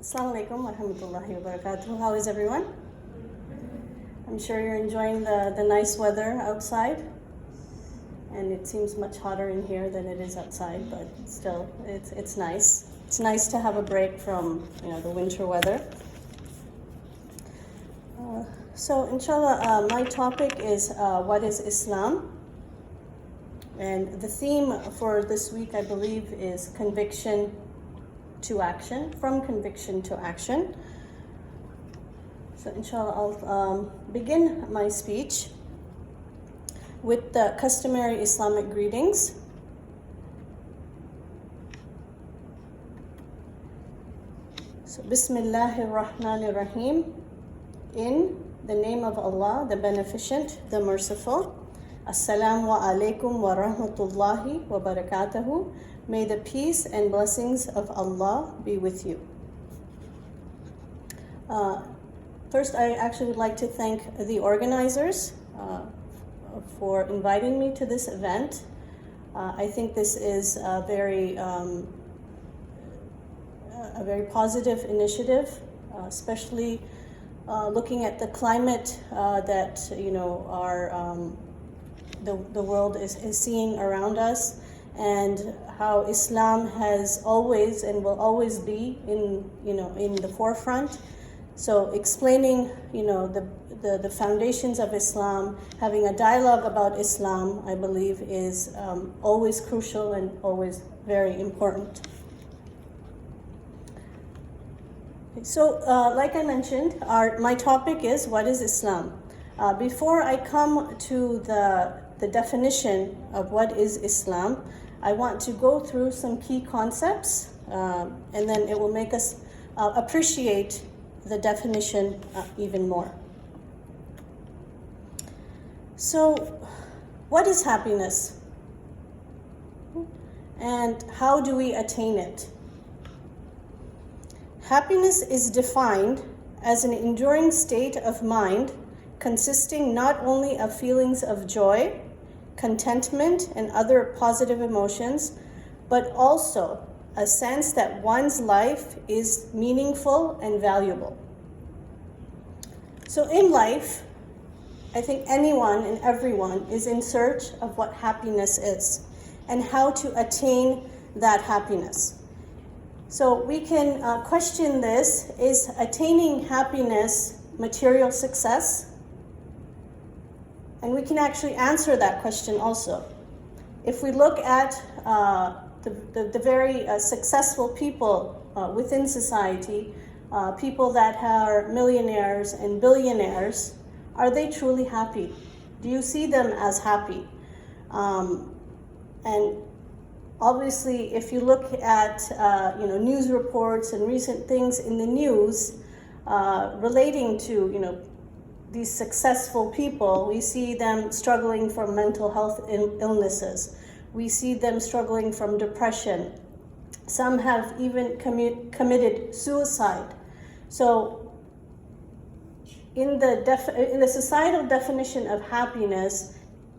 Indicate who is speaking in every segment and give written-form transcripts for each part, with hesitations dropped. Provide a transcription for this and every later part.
Speaker 1: Assalamu alaikum wa rahmatullahi wa barakatuh. How is everyone? I'm sure you're enjoying the nice weather outside. And it seems much hotter in here than it is outside, but still, it's nice. It's nice to have a break from the winter weather. So inshallah, my topic is what is Islam? And the theme for this week, I believe, is conviction to action, from conviction to action. So inshallah, I'll begin my speech with the customary Islamic greetings. So Bismillahir Rahmanir Rahim. In the name of Allah, the Beneficent, the Merciful. Assalamu alaikum wa rahmatullahi wa barakatuhu. May the peace and blessings of Allah be with you. First, I actually would like to thank the organizers for inviting me to this event. I think this is a very positive initiative, especially looking at the climate that the world is seeing around us, and how Islam has always and will always be in the forefront. So explaining the foundations of Islam, having a dialogue about Islam, I believe is always crucial and always very important. So like I mentioned, my topic is what is Islam? Before I come to the definition of what is Islam, I want to go through some key concepts, and then it will make us appreciate the definition even more. So, what is happiness? And how do we attain it? Happiness is defined as an enduring state of mind consisting not only of feelings of joy, contentment, and other positive emotions, but also a sense that one's life is meaningful and valuable. So in life, I think anyone and everyone is in search of what happiness is and how to attain that happiness. So we can question this: is attaining happiness material success? And we can actually answer that question also. If we look at the very successful people within society, people that are millionaires and billionaires, are they truly happy? Do you see them as happy? And obviously, if you look at news reports and recent things in the news relating to these successful people, we see them struggling from mental health illnesses. We see them struggling from depression. Some have even committed suicide. So in the societal definition of happiness,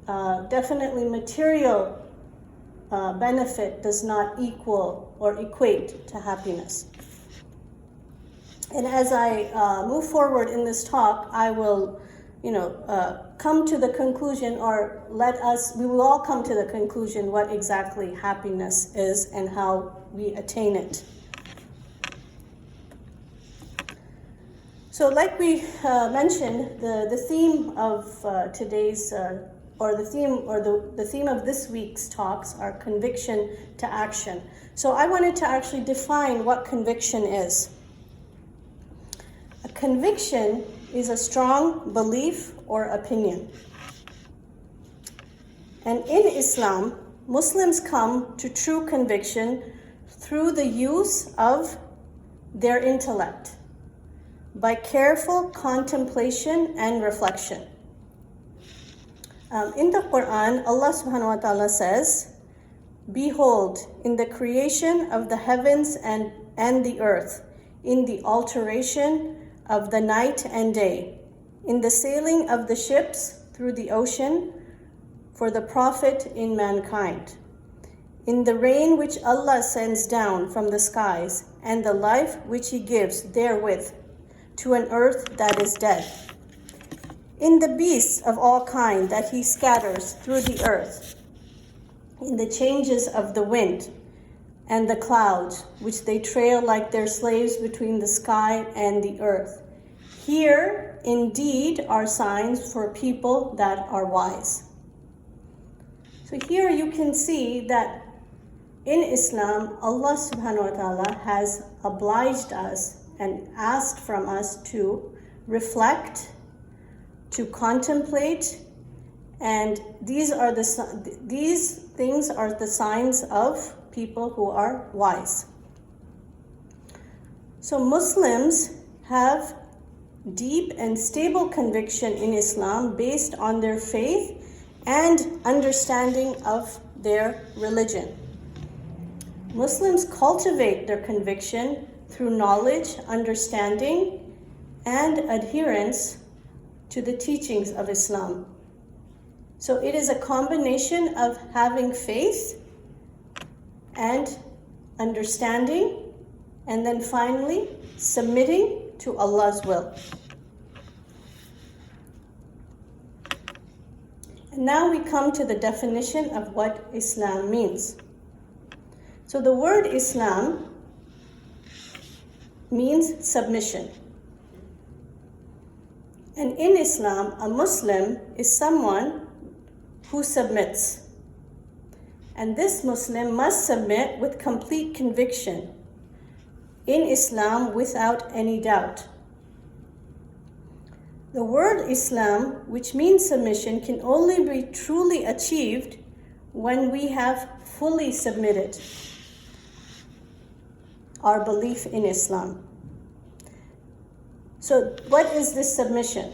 Speaker 1: definitely material benefit does not equal or equate to happiness. And as I move forward in this talk, I will, come to the conclusion, or we will all come to the conclusion what exactly happiness is and how we attain it. So like we mentioned, the theme of today's, the theme of this week's talks are conviction to action. So I wanted to actually define what conviction is. A conviction is a strong belief or opinion. And in Islam, Muslims come to true conviction through the use of their intellect, by careful contemplation and reflection. In the Quran, Allah subhanahu wa ta'ala says, "Behold, in the creation of the heavens and the earth, in the alteration of the night and day, in the sailing of the ships through the ocean, for the profit in mankind, in the rain which Allah sends down from the skies, and the life which He gives therewith to an earth that is dead, in the beasts of all kind that He scatters through the earth, in the changes of the wind and the clouds, which they trail like their slaves between the sky and the earth. Here indeed are signs for people that are wise. So here you can see that in Islam, Allah subhanahu wa ta'ala has obliged us and asked from us to reflect, to contemplate, and these things are the signs of people who are wise. So Muslims have deep and stable conviction in Islam based on their faith and understanding of their religion. Muslims cultivate their conviction through knowledge, understanding, and adherence to the teachings of Islam. So it is a combination of having faith and understanding, and then finally submitting to Allah's will. And now we come to the definition of what Islam means. So the word Islam means submission. And in Islam, a Muslim is someone who submits. And this Muslim must submit with complete conviction in Islam without any doubt. The word Islam, which means submission, can only be truly achieved when we have fully submitted our belief in Islam. So what is this submission?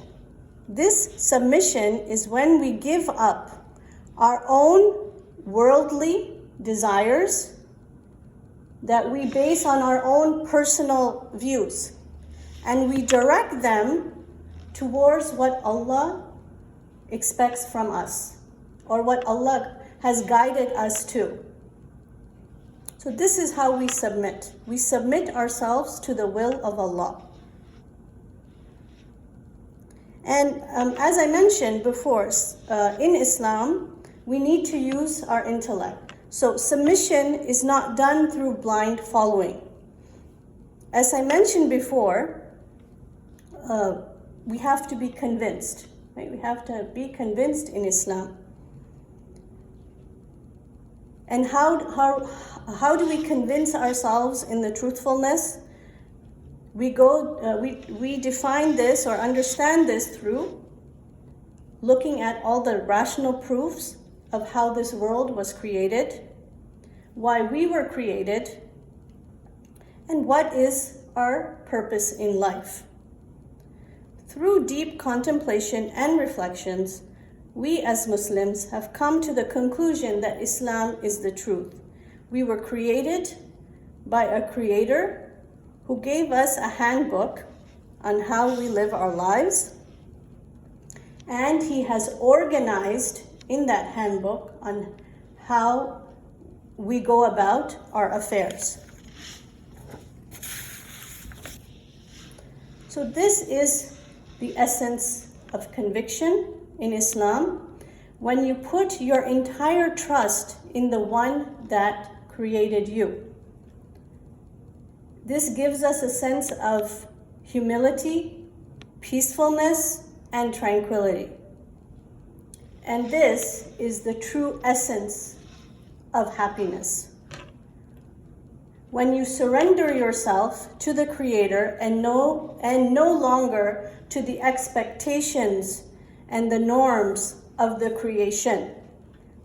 Speaker 1: This submission is when we give up our own worldly desires that we base on our own personal views, and we direct them towards what Allah expects from us, or what Allah has guided us to. So this is how we submit. We submit ourselves to the will of Allah. And as I mentioned before, in Islam, we need to use our intellect. So submission is not done through blind following. As I mentioned before, we have to be convinced, right? We have to be convinced in Islam. And how do we convince ourselves in the truthfulness? We define this or understand this through looking at all the rational proofs of how this world was created, why we were created, and what is our purpose in life. Through deep contemplation and reflections, we as Muslims have come to the conclusion that Islam is the truth. We were created by a creator who gave us a handbook on how we live our lives, and He has organized in that handbook on how we go about our affairs. So this is the essence of conviction in Islam, when you put your entire trust in the one that created you. This gives us a sense of humility, peacefulness, and tranquility. And this is the true essence of happiness. When you surrender yourself to the Creator and no longer to the expectations and the norms of the creation.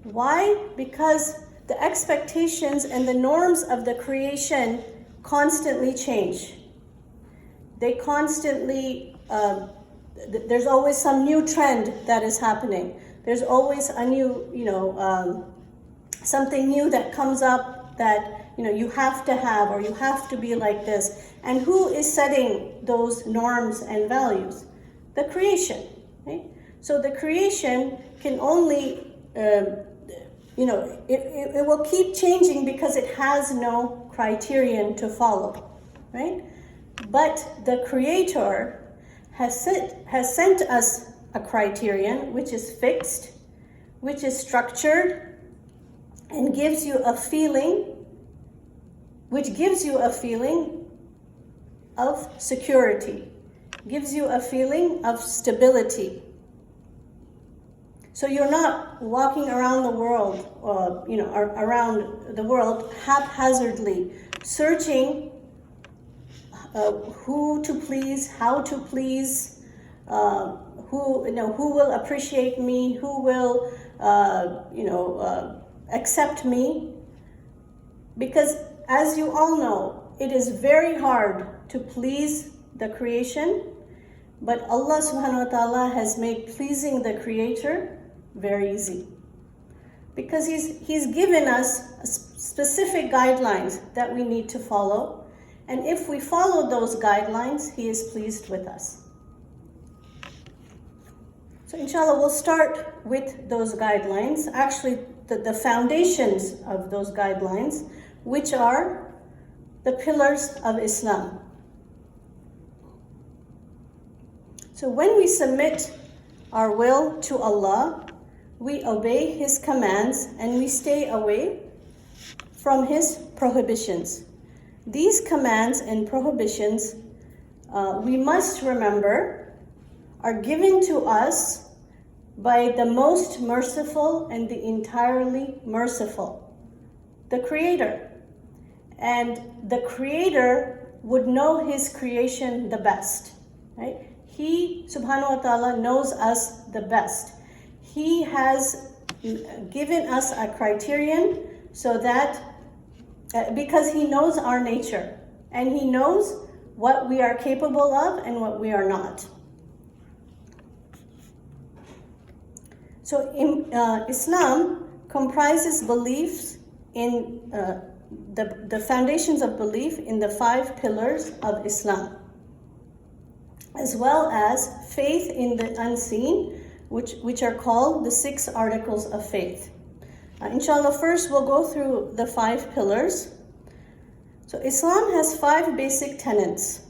Speaker 1: Why? Because the expectations and the norms of the creation constantly change. They constantly, there's always some new trend that is happening. There's always a new, something new that comes up that, you have to have, or you have to be like this. And who is setting those norms and values? The creation, right? So the creation can only it will keep changing because it has no criterion to follow, right? But the Creator has sent us a criterion which is fixed, which is structured, and gives you a feeling, which gives you a feeling of security, gives you a feeling of stability. So you're not walking around the world, around the world haphazardly, searching who to please, how to please, who will appreciate me, who will, accept me. Because as you all know, it is very hard to please the creation, but Allah subhanahu wa ta'ala has made pleasing the Creator very easy. Because He's given us specific guidelines that we need to follow. And if we follow those guidelines, He is pleased with us. So inshallah, we'll start with those guidelines. Actually, the foundations of those guidelines, which are the pillars of Islam. So when we submit our will to Allah, we obey His commands and we stay away from His prohibitions. These commands and prohibitions, we must remember, are given to us by the most merciful and the entirely merciful, the Creator. And the Creator would know His creation the best, right? He, subhanahu wa ta'ala, knows us the best. He has given us a criterion so that, because He knows our nature and He knows what we are capable of and what we are not. So Islam comprises beliefs in the foundations of belief in the 5 pillars of Islam, as well as faith in the unseen, which are called the 6 articles of faith. Inshallah, first we'll go through the 5 pillars. So Islam has 5 basic tenets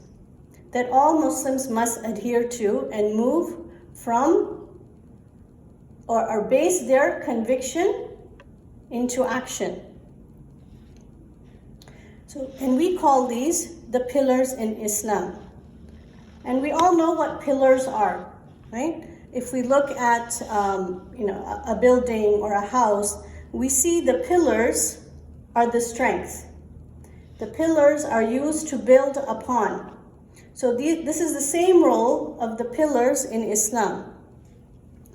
Speaker 1: that all Muslims must adhere to and move from, or base their conviction into action. So, and we call these the pillars in Islam. And we all know what pillars are, right? If we look at a building or a house, we see the pillars are the strength. The pillars are used to build upon. So this is the same role of the pillars in Islam.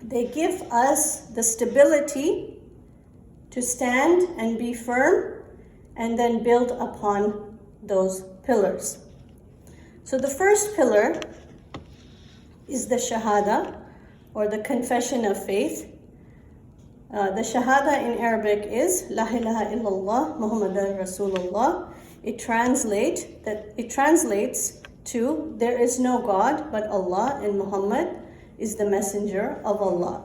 Speaker 1: They give us the stability to stand and be firm and then build upon those pillars. So the first pillar is the Shahada, or the confession of faith. The Shahada in Arabic is La ilaha illallah Muhammadan Rasulullah. It translates to there is no God but Allah, and Muhammad is the messenger of Allah.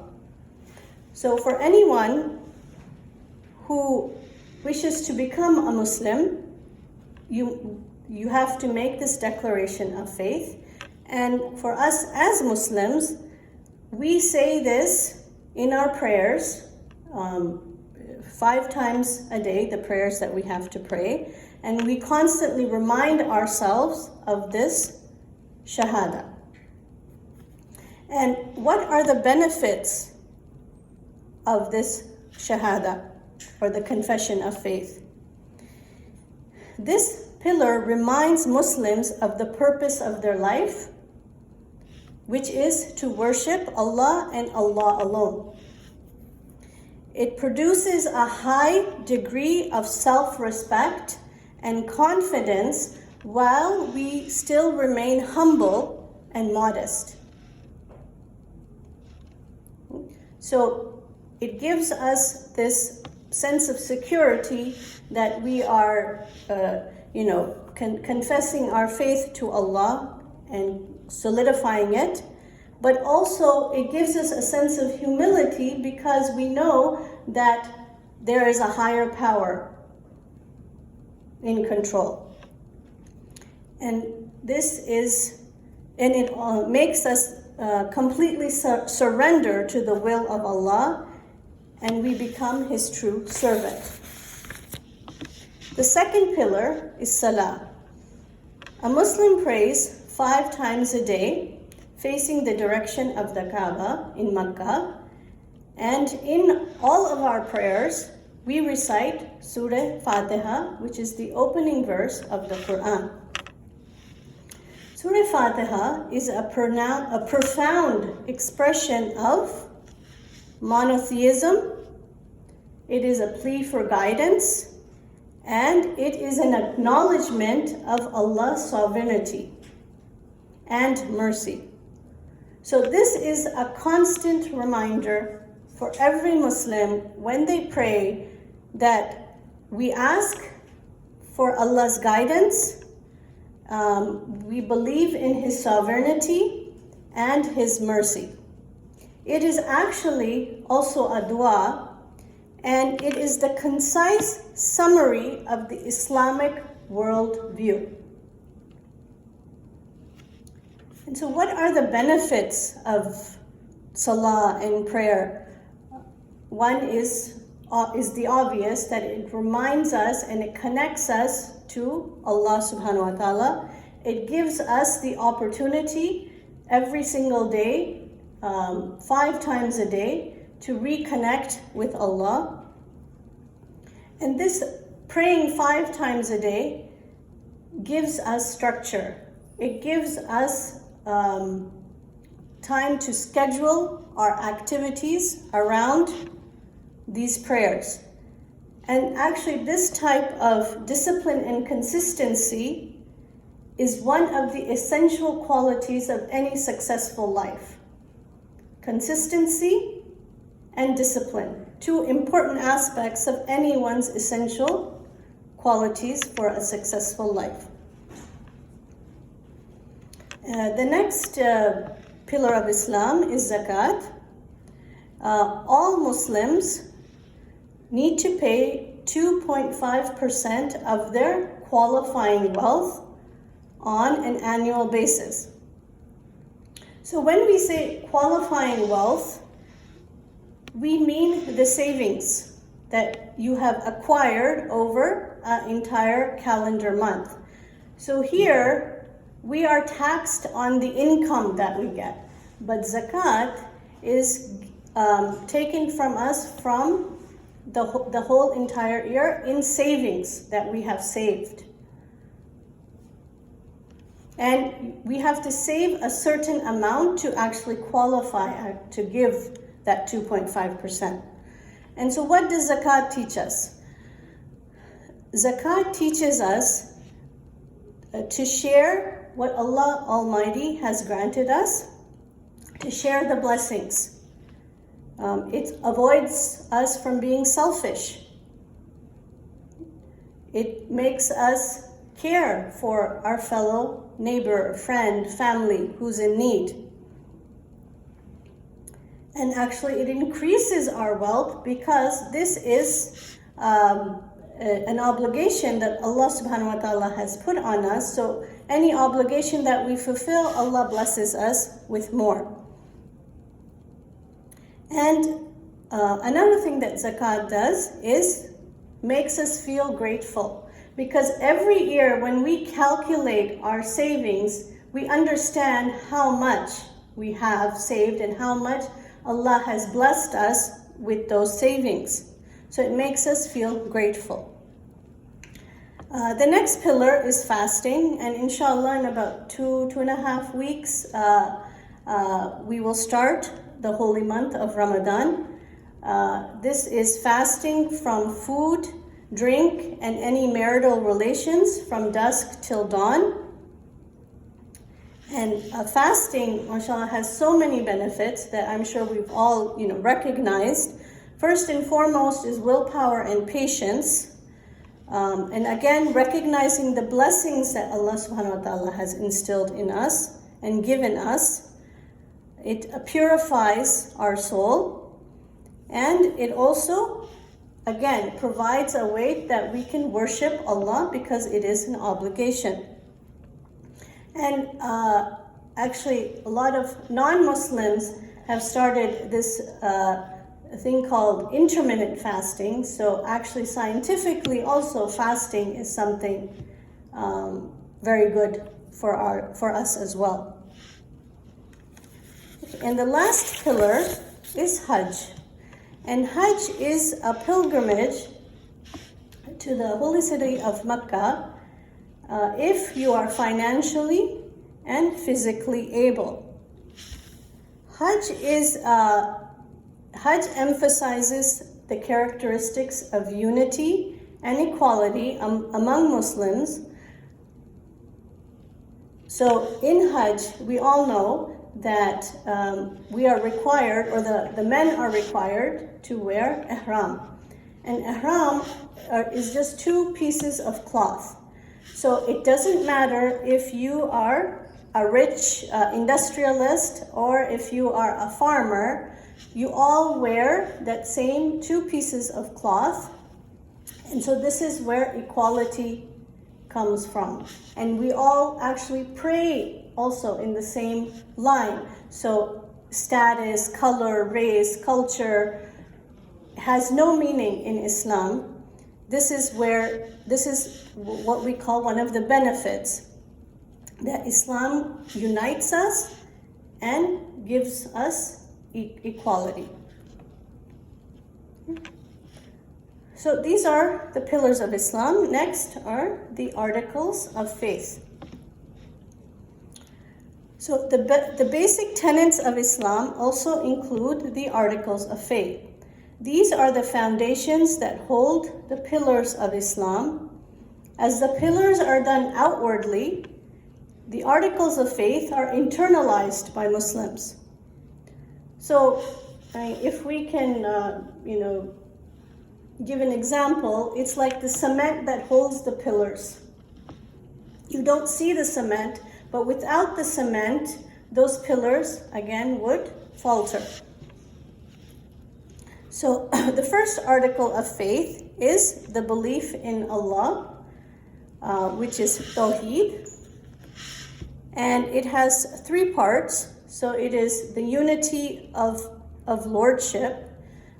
Speaker 1: So for anyone who wishes to become a Muslim, you have to make this declaration of faith. And for us as Muslims, we say this in our prayers 5 times a day, the prayers that we have to pray. And we constantly remind ourselves of this Shahada. And what are the benefits of this Shahada, or the confession of faith? This pillar reminds Muslims of the purpose of their life, which is to worship Allah and Allah alone. It produces a high degree of self-respect and confidence while we still remain humble and modest. So it gives us this sense of security that we are, confessing our faith to Allah and solidifying it. But also it gives us a sense of humility because we know that there is a higher power in control. And it makes us completely surrender to the will of Allah, and we become His true servant. The second pillar is Salah. A Muslim prays 5 times a day, facing the direction of the Kaaba in Makkah. And in all of our prayers, we recite Surah Fatiha, which is the opening verse of the Quran. Surah Fatiha is a profound expression of monotheism. It is a plea for guidance, and it is an acknowledgement of Allah's sovereignty and mercy. So this is a constant reminder for every Muslim when they pray that we ask for Allah's guidance, we believe in His sovereignty and His mercy. It is actually also a dua, and it is the concise summary of the Islamic worldview. And so what are the benefits of salah and prayer? One is the obvious, that it reminds us and it connects us to Allah subhanahu wa ta'ala. It gives us the opportunity every single day, 5 times a day, to reconnect with Allah. And this praying 5 times a day gives us structure. It gives us time to schedule our activities around these prayers. And actually, this type of discipline and consistency is one of the essential qualities of any successful life. Consistency and discipline, 2 important aspects of anyone's essential qualities for a successful life. The next pillar of Islam is zakat. All Muslims need to pay 2.5% of their qualifying wealth on an annual basis. So when we say qualifying wealth, we mean the savings that you have acquired over an entire calendar month. So here, we are taxed on the income that we get, but zakat is taken from us from the whole entire year in savings that we have saved. And we have to save a certain amount to actually qualify to give that 2.5%. And so what does zakat teach us? Zakat teaches us to share what Allah Almighty has granted us, to share the blessings. It avoids us from being selfish. It makes us care for our fellow neighbor, friend, family who's in need. And actually it increases our wealth because this is an obligation that Allah subhanahu wa ta'ala has put on us. So any obligation that we fulfill, Allah blesses us with more. And another thing that zakat does is makes us feel grateful, because every year when we calculate our savings, we understand how much we have saved and how much Allah has blessed us with those savings. So it makes us feel grateful. The next pillar is fasting, and inshallah in about 2.5 weeks, we will start the holy month of Ramadan. This is fasting from food, drink, and any marital relations from dusk till dawn. And fasting, mashallah, has so many benefits that I'm sure we've all, recognized. First and foremost is willpower and patience. And again, recognizing the blessings that Allah subhanahu wa ta'ala has instilled in us and given us. It purifies our soul, and it also again, provides a way that we can worship Allah because it is an obligation. And actually, a lot of non-Muslims have started this thing called intermittent fasting. So actually, scientifically also, fasting is something very good for us as well. And the last pillar is Hajj. And Hajj is a pilgrimage to the holy city of Mecca if you are financially and physically able. Hajj emphasizes the characteristics of unity and equality among Muslims. So in Hajj, we all know that we are required, or the men are required to wear ihram. And ihram is just two pieces of cloth. So it doesn't matter if you are a rich industrialist or if you are a farmer, you all wear that same two pieces of cloth. And so this is where equality comes from. And we all actually pray also in the same line. So status, color, race, culture has no meaning in Islam. This is what we call one of the benefits, that Islam unites us and gives us equality. So these are the pillars of Islam. Next are the articles of faith. So the basic tenets of Islam also include the articles of faith. These are the foundations that hold the pillars of Islam. As the pillars are done outwardly, the articles of faith are internalized by Muslims. So if we can, give an example, it's like the cement that holds the pillars. You don't see the cement, but without the cement, those pillars, again, would falter. So the first article of faith is the belief in Allah, which is Tawheed. And it has three parts. So it is the unity of lordship.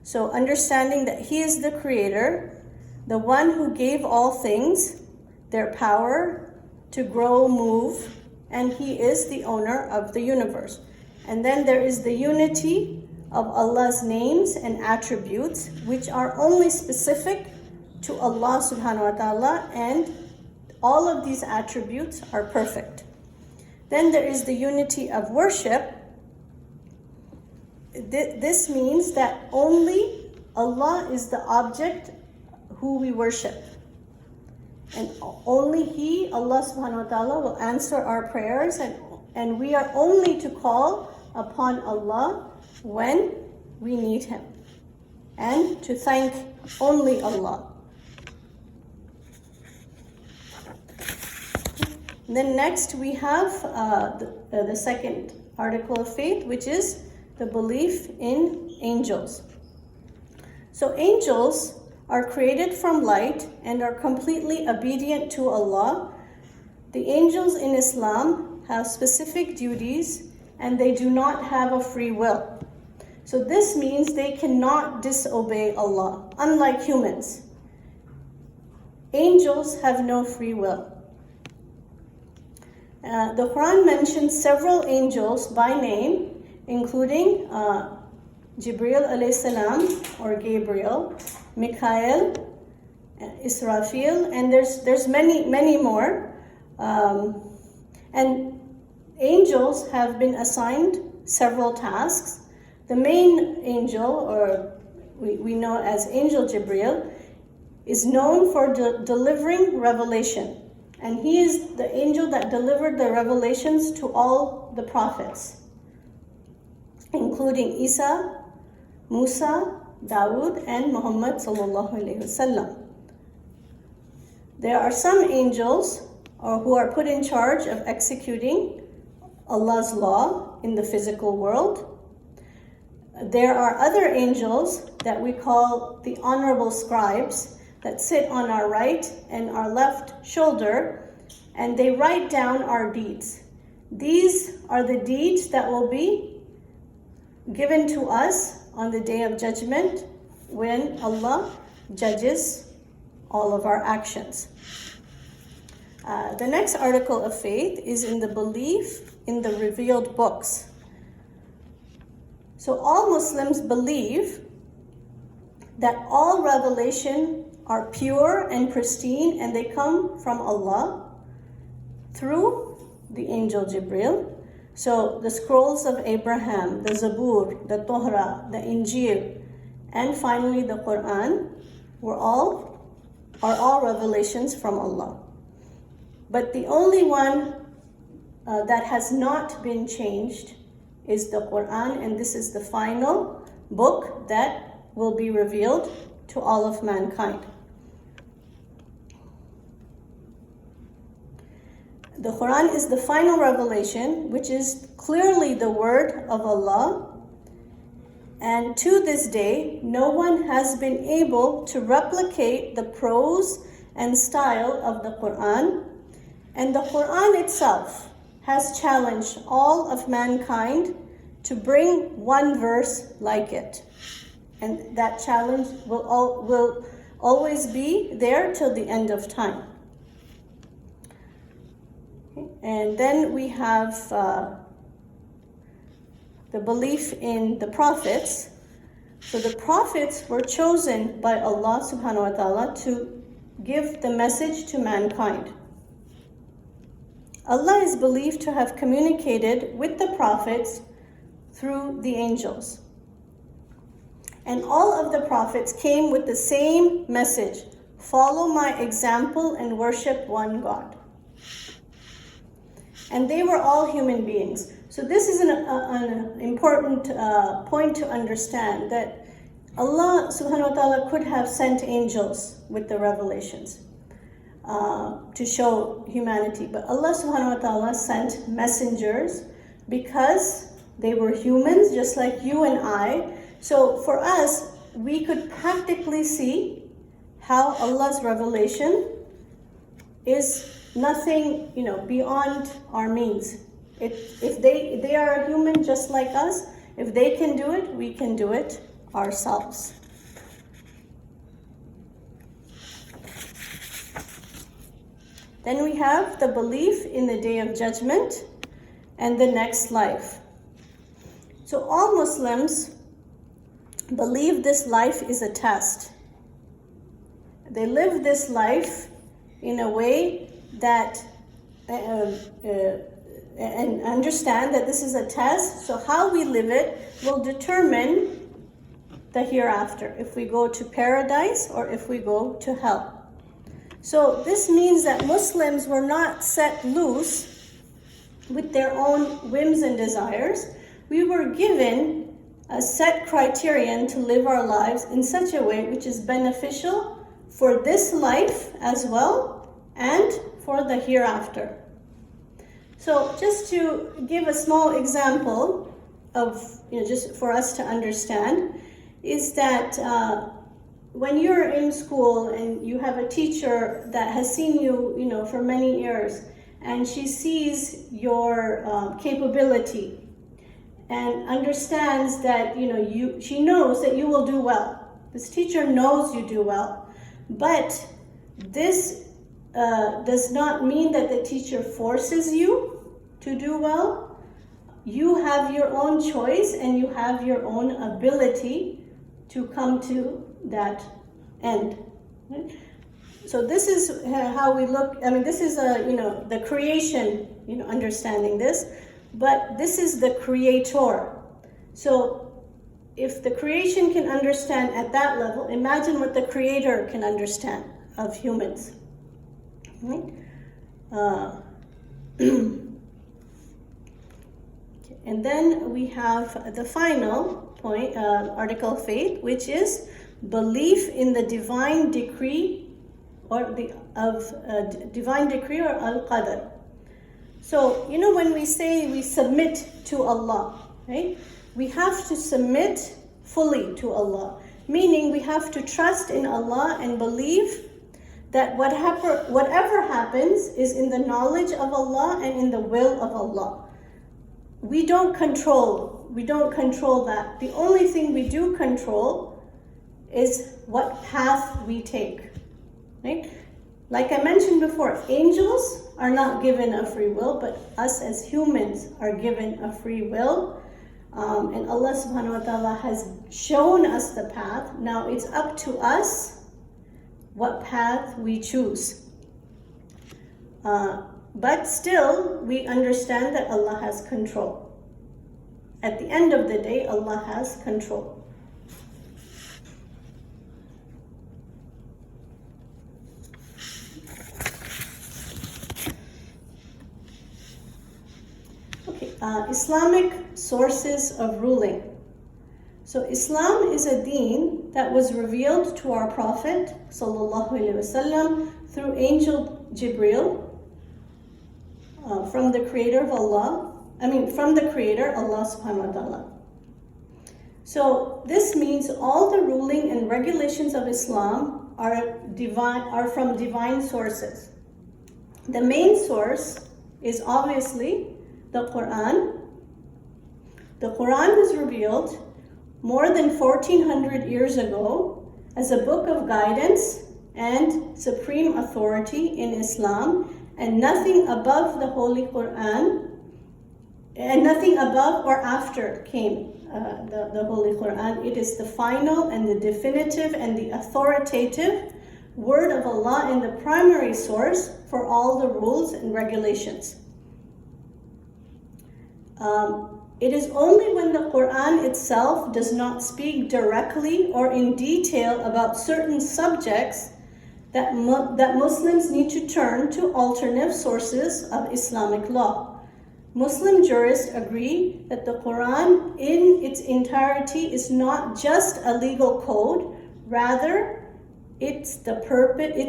Speaker 1: So understanding that He is the creator, the one who gave all things their power to grow, move, and He is the owner of the universe. And then there is the unity of Allah's names and attributes, which are only specific to Allah subhanahu wa ta'ala, and all of these attributes are perfect. Then there is the unity of worship. This means that only Allah is the object who we worship. And only He, Allah subhanahu wa ta'ala, will answer our prayers, and we are only to call upon Allah when we need Him, and to thank only Allah. Then next we have the second article of faith, which is the belief in angels. So angels are created from light and are completely obedient to Allah. The angels in Islam have specific duties and they do not have a free will. So this means they cannot disobey Allah, unlike humans. Angels have no free will. The Quran mentions several angels by name, including Jibril alayhi salam, or Gabriel, Mikhail, Israfil, and there's many more. And angels have been assigned several tasks. The main angel, or we know as Angel Jibril, is known for delivering revelation. And he is the angel that delivered the revelations to all the prophets, including Isa, Musa, Dawood, and Muhammad sallallahu alaihi wasallam. There are some angels who are put in charge of executing Allah's law in the physical world. There are other angels that we call the honorable scribes that sit on our right and our left shoulder, and they write down our deeds. These are the deeds that will be given to us on the day of judgment when Allah judges all of our actions. The next article of faith is in the belief in the revealed books. So all Muslims believe that all revelation are pure and pristine, and they come from Allah through the angel Jibril. So the scrolls of Abraham, the Zabur, the Torah, the Injil, and finally the Quran are all revelations from Allah. But the only one that has not been changed is the Quran, and this is the final book that will be revealed to all of mankind. The Quran is the final revelation, which is clearly the word of Allah. And to this day, no one has been able to replicate the prose and style of the Quran. And the Quran itself has challenged all of mankind to bring one verse like it. And that challenge will always be there till the end of time. And then we have the belief in the prophets. So the prophets were chosen by Allah subhanahu wa ta'ala to give the message to mankind. Allah is believed to have communicated with the prophets through the angels. And all of the prophets came with the same message: follow my example and worship one God. And they were all human beings. So this is an important point to understand, that Allah subhanahu wa ta'ala could have sent angels with the revelations to show humanity. But Allah subhanahu wa ta'ala sent messengers because they were humans just like you and I. So for us, we could practically see how Allah's revelation is nothing, beyond our means. If they are a human just like us, if they can do it, we can do it ourselves. Then we have the belief in the Day of Judgment and the next life. So all Muslims believe this life is a test. They live this life in a way that and understand that this is a test. So how we live it will determine the hereafter, if we go to paradise or if we go to hell. So this means that Muslims were not set loose with their own whims and desires. We were given a set criterion to live our lives in such a way which is beneficial for this life as well and for the hereafter. So just to give a small example of, just for us to understand, is that when you're in school and you have a teacher that has seen you, for many years, and she sees your capability and understands that, she knows that you will do well. This teacher knows you do well, but this does not mean that the teacher forces you to do well. You have your own choice and you have your own ability to come to that end. Right? So this is how we look. This is the creation, understanding this, but this is the creator. So if the creation can understand at that level, imagine what the creator can understand of humans. Right? And then we have the final point, article of faith, which is belief in the divine decree or divine decree or al-qadr. So when we say we submit to Allah, right? we have to submit fully to Allah. Meaning we have to trust in Allah and believe that whatever happens is in the knowledge of Allah and in the will of Allah. We don't control that. The only thing we do control is what path we take, right? Like I mentioned before, angels are not given a free will, but us as humans are given a free will. And Allah subhanahu wa ta'ala has shown us the path. Now it's up to us what path we choose. But still, we understand that Allah has control. At the end of the day, Allah has control. Islamic sources of ruling. So Islam is a deen that was revealed to our Prophet sallallahu alaihi wasallam through angel Jibril from the Creator, Allah subhanahu wa ta'ala. So this means all the ruling and regulations of Islam are from divine sources. The main source is obviously the Quran. The Quran was revealed more than 1400 years ago as a book of guidance and supreme authority in Islam, and nothing above the Holy Quran, and nothing above or after came the Holy Quran. It is the final and the definitive and the authoritative word of Allah and the primary source for all the rules and regulations. It is only when the Quran itself does not speak directly or in detail about certain subjects that Muslims need to turn to alternative sources of Islamic law. Muslim jurists agree that the Quran in its entirety is not just a legal code, rather its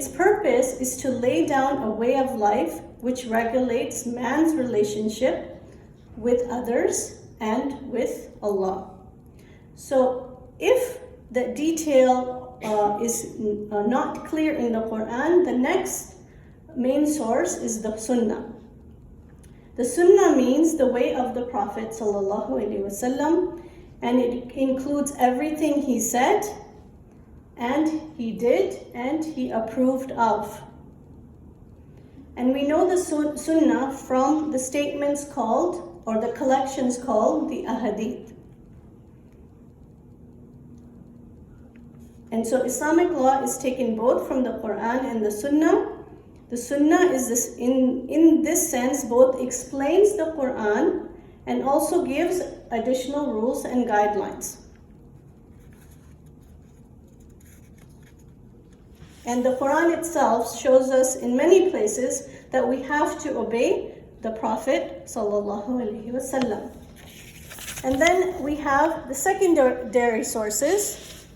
Speaker 1: purpose is to lay down a way of life which regulates man's relationship with others and with Allah. So if the detail is not clear in the Quran, the next main source is the Sunnah. The Sunnah means the way of the Prophet sallallahu alaihi wasallam, and it includes everything he said and he did and he approved of. And we know the Sunnah from the statements called, or the collections called, the Ahadith. And so Islamic law is taken both from the Quran and the Sunnah. The Sunnah is this, in this sense, both explains the Quran and also gives additional rules and guidelines. And the Quran itself shows us in many places that we have to obey the Prophet sallallahu alaihi wasallam. And then we have the secondary sources,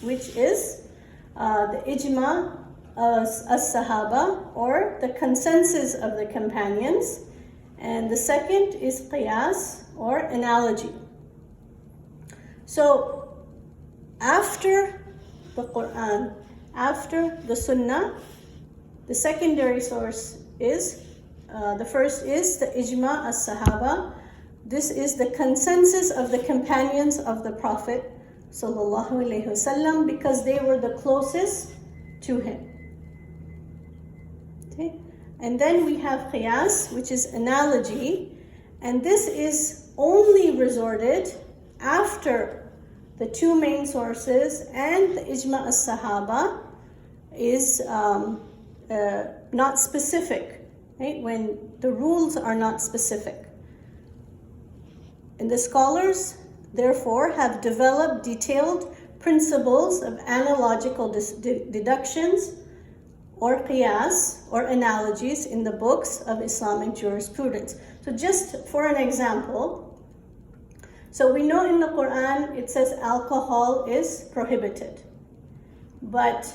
Speaker 1: which is the ijma as-sahaba, or the consensus of the companions, and the second is qiyas, or analogy. So after the Quran, after the Sunnah, the secondary source is the first is the ijma as-sahaba. This is the consensus of the companions of the Prophet sallallahu alaihi wasallam, because they were the closest to him. Okay? And then we have qiyas, which is analogy, and this is only resorted after the two main sources and the ijma as-sahaba is not specific. Right? When the rules are not specific. And the scholars, therefore, have developed detailed principles of analogical deductions or qiyas or analogies in the books of Islamic jurisprudence. So just for an example, so we know in the Quran it says alcohol is prohibited. But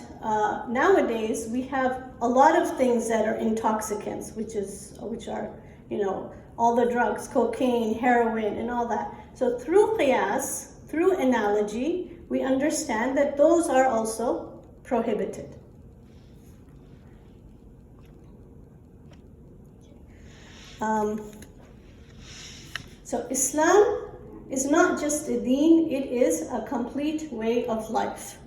Speaker 1: nowadays we have a lot of things that are intoxicants, which are, all the drugs, cocaine, heroin, and all that. So through qiyas, through analogy, we understand that those are also prohibited. So Islam is not just a deen, it is a complete way of life.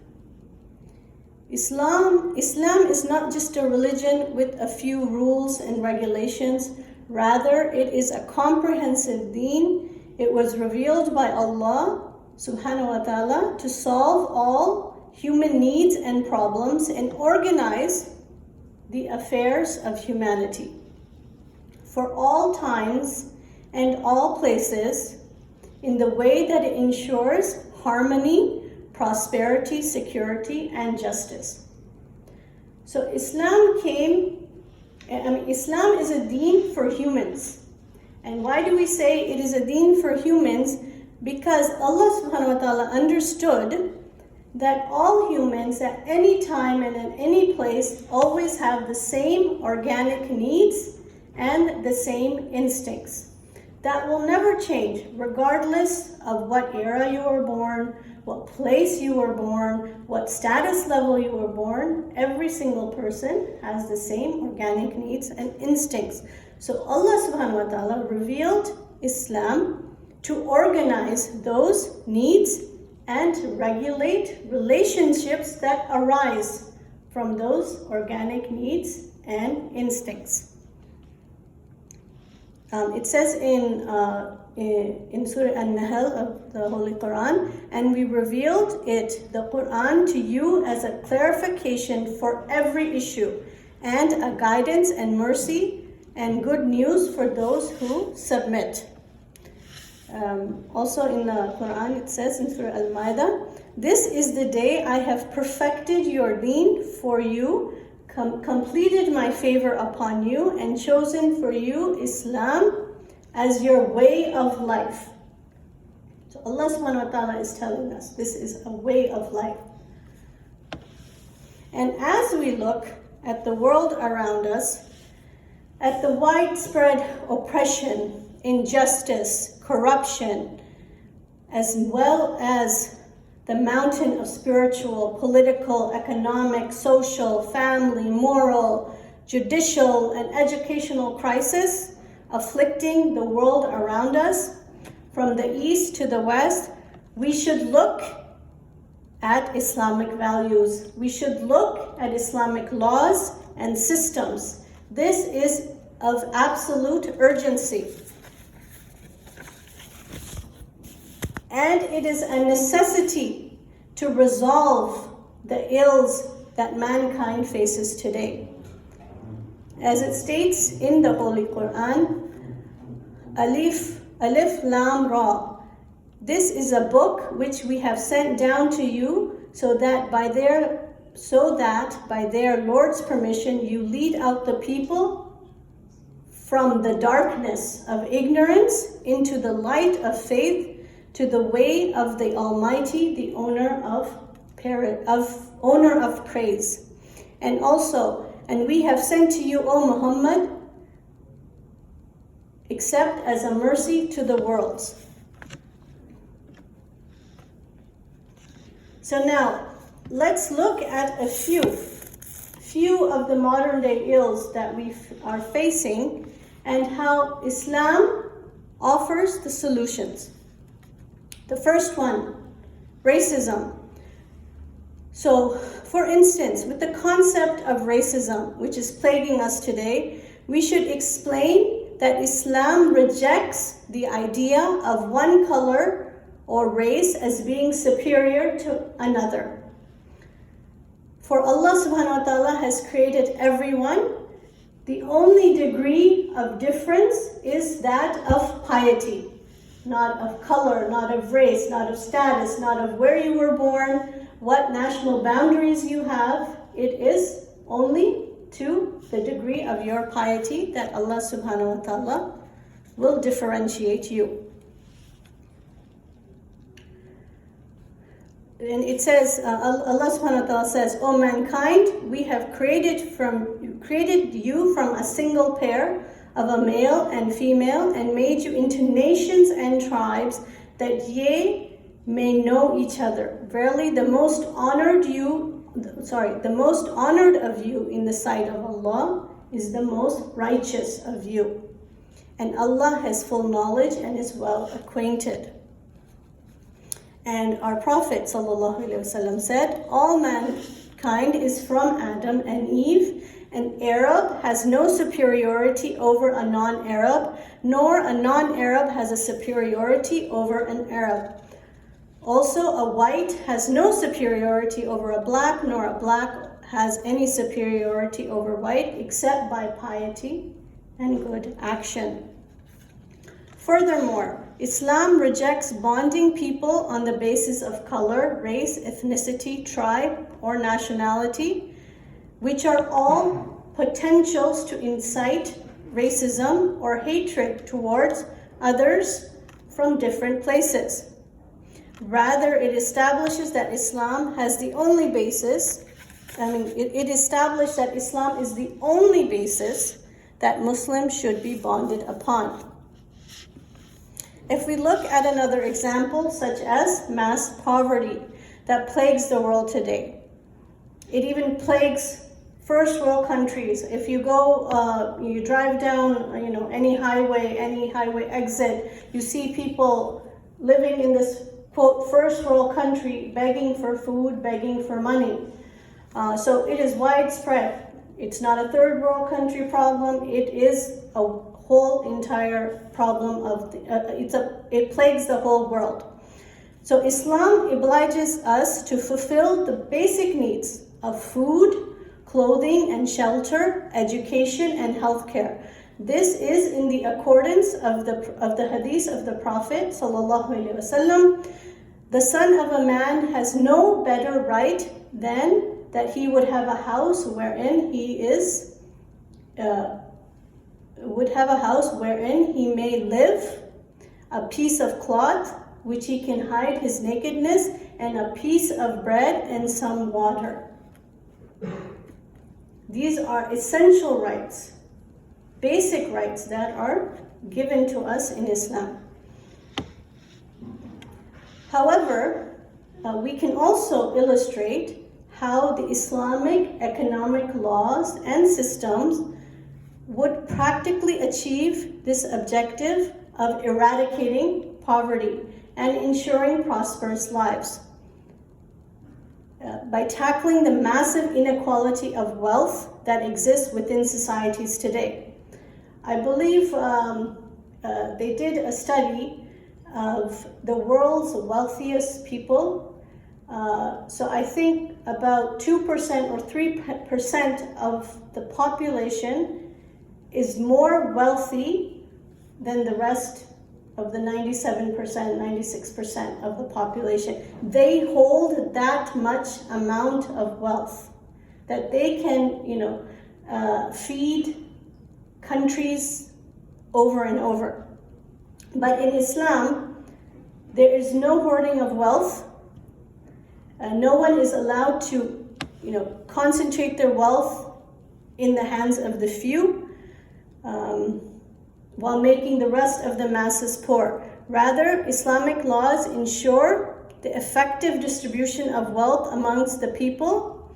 Speaker 1: Islam is not just a religion with a few rules and regulations. Rather, it is a comprehensive deen. It was revealed by Allah subhanahu wa ta'ala to solve all human needs and problems and organize the affairs of humanity for all times and all places in the way that it ensures harmony, prosperity, security, and justice. So Islam is a deen for humans. And why do we say it is a deen for humans? Because Allah subhanahu wa ta'ala understood that all humans at any time and in any place always have the same organic needs and the same instincts. That will never change regardless of what era you were born, what place you were born, what status level you were born. Every single person has the same organic needs and instincts. So Allah subhanahu wa ta'ala revealed Islam to organize those needs and to regulate relationships that arise from those organic needs and instincts. It says in Surah An-Nahl of the Holy Quran, and we revealed the Quran to you as a clarification for every issue and a guidance and mercy and good news for those who submit. Also in the Quran it says in Surah Al-Ma'idah, this is the day I have perfected your deen for you, completed my favor upon you, and chosen for you Islam as your way of life. So Allah subhanahu wa ta'ala is telling us this is a way of life. And as we look at the world around us, at the widespread oppression, injustice, corruption, as well as the mountain of spiritual, political, economic, social, family, moral, judicial, and educational crisis afflicting the world around us, from the east to the west, we should look at Islamic values. We should look at Islamic laws and systems. This is of absolute urgency. And it is a necessity to resolve the ills that mankind faces today. As it states in the Holy Quran, Alif Lam Ra, this is a book which we have sent down to you so that by their Lord's permission you lead out the people from the darkness of ignorance into the light of faith, to the way of the Almighty, the owner of praise. And also, and we have sent to you, O Muhammad, except as a mercy to the worlds. So now, let's look at a few of the modern day ills that we are facing and how Islam offers the solutions. The first one, racism. So, for instance, with the concept of racism, which is plaguing us today, we should explain that Islam rejects the idea of one color or race as being superior to another. For Allah subhanahu wa ta'ala has created everyone. The only degree of difference is that of piety. Not of color, not of race, not of status, not of where you were born, what national boundaries you have. It is only to the degree of your piety that Allah subhanahu wa ta'ala will differentiate you. And it says, Allah subhanahu wa ta'ala says, O mankind, we have created you from a single pair of a male and female and made you into nations and tribes that ye may know each other. Verily, the most honored of you in the sight of Allah is the most righteous of you. And Allah has full knowledge and is well acquainted. And our Prophet ﷺ said, all mankind is from Adam and Eve. An Arab has no superiority over a non-Arab, nor a non-Arab has a superiority over an Arab. Also, a white has no superiority over a black, nor a black has any superiority over white, except by piety and good action. Furthermore, Islam rejects bonding people on the basis of color, race, ethnicity, tribe, or nationality, which are all potentials to incite racism or hatred towards others from different places. Rather, it establishes that Islam has the only basis, it established that Islam is the only basis that Muslims should be bonded upon. If we look at another example, such as mass poverty that plagues the world today, it even plagues first world countries. If you go, you drive down, any highway exit, you see people living in this, quote, first world country, begging for food, begging for money. So it is widespread. It's not a third world country problem. It is a whole entire problem of it plagues the whole world. So Islam obliges us to fulfill the basic needs of food, clothing and shelter, education and healthcare. This is in the accordance of the hadith of the Prophet ﷺ. The son of a man has no better right than that he would have a house wherein he may live, a piece of cloth which he can hide his nakedness, and a piece of bread and some water. These are essential rights, basic rights that are given to us in Islam. However, we can also illustrate how the Islamic economic laws and systems would practically achieve this objective of eradicating poverty and ensuring prosperous lives by tackling the massive inequality of wealth that exists within societies today. I believe they did a study of the world's wealthiest people. So I think about 2% or 3% of the population is more wealthy than the rest of the 97%, 96% of the population. They hold that much amount of wealth that they can, feed countries over and over. But in Islam, there is no hoarding of wealth. No one is allowed to, concentrate their wealth in the hands of the few, while making the rest of the masses poor. Rather, Islamic laws ensure the effective distribution of wealth amongst the people.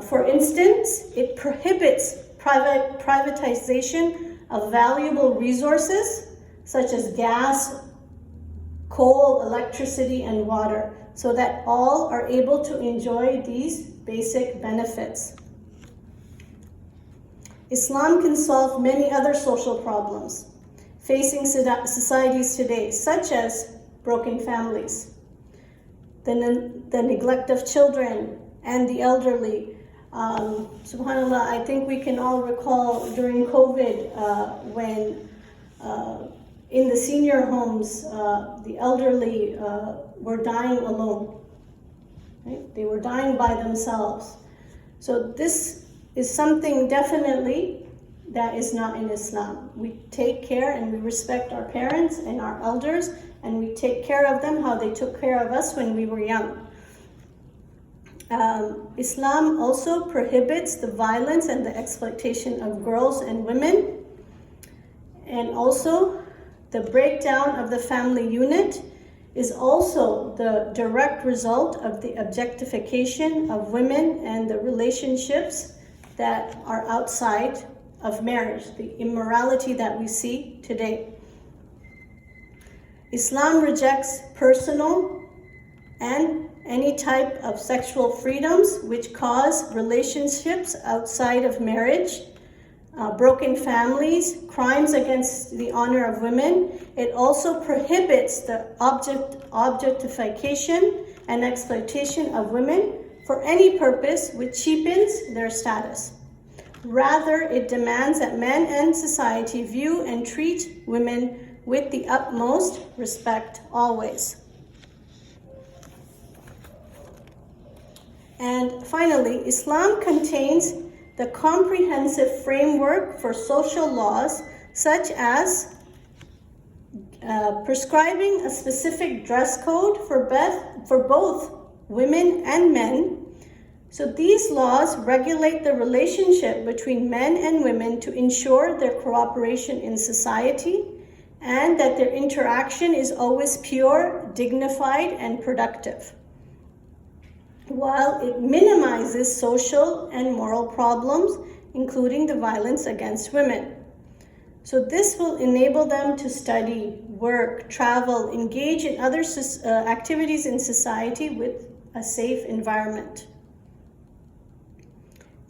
Speaker 1: For instance, it prohibits privatization of valuable resources such as gas, coal, electricity, and water, so that all are able to enjoy these basic benefits. Islam can solve many other social problems facing societies today, such as broken families, the neglect of children and the elderly. SubhanAllah, I think we can all recall during COVID when in the senior homes, the elderly were dying alone. Right? They were dying by themselves. So this is something definitely that is not in Islam. We take care and we respect our parents and our elders, and we take care of them how they took care of us when we were young. Islam also prohibits the violence and the exploitation of girls and women, and also The breakdown of the family unit is also the direct result of the objectification of women and the relationships that are outside of marriage, the immorality that we see today. Islam rejects personal and any type of sexual freedoms which cause relationships outside of marriage, broken families, crimes against the honor of women. It also prohibits the objectification and exploitation of women for any purpose which cheapens their status. Rather, it demands that men and society view and treat women with the utmost respect always. And finally, Islam contains the comprehensive framework for social laws, such as prescribing a specific dress code for both women and men. So these laws regulate the relationship between men and women to ensure their cooperation in society and that their interaction is always pure, dignified, and productive, while it minimizes social and moral problems, including the violence against women. So this will enable them to study, work, travel, engage in other activities in society with a safe environment.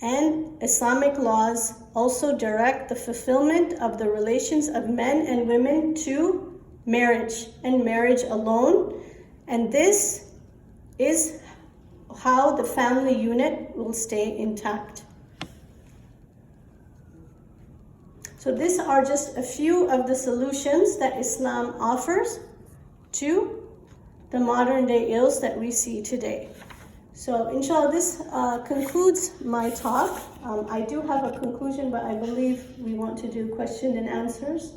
Speaker 1: And Islamic laws also direct the fulfillment of the relations of men and women to marriage and marriage alone. And this is how the family unit will stay intact. So these are just a few of the solutions that Islam offers to the modern day ills that we see today. So inshallah, this concludes my talk. I do have a conclusion, but I believe we want to do question and answers.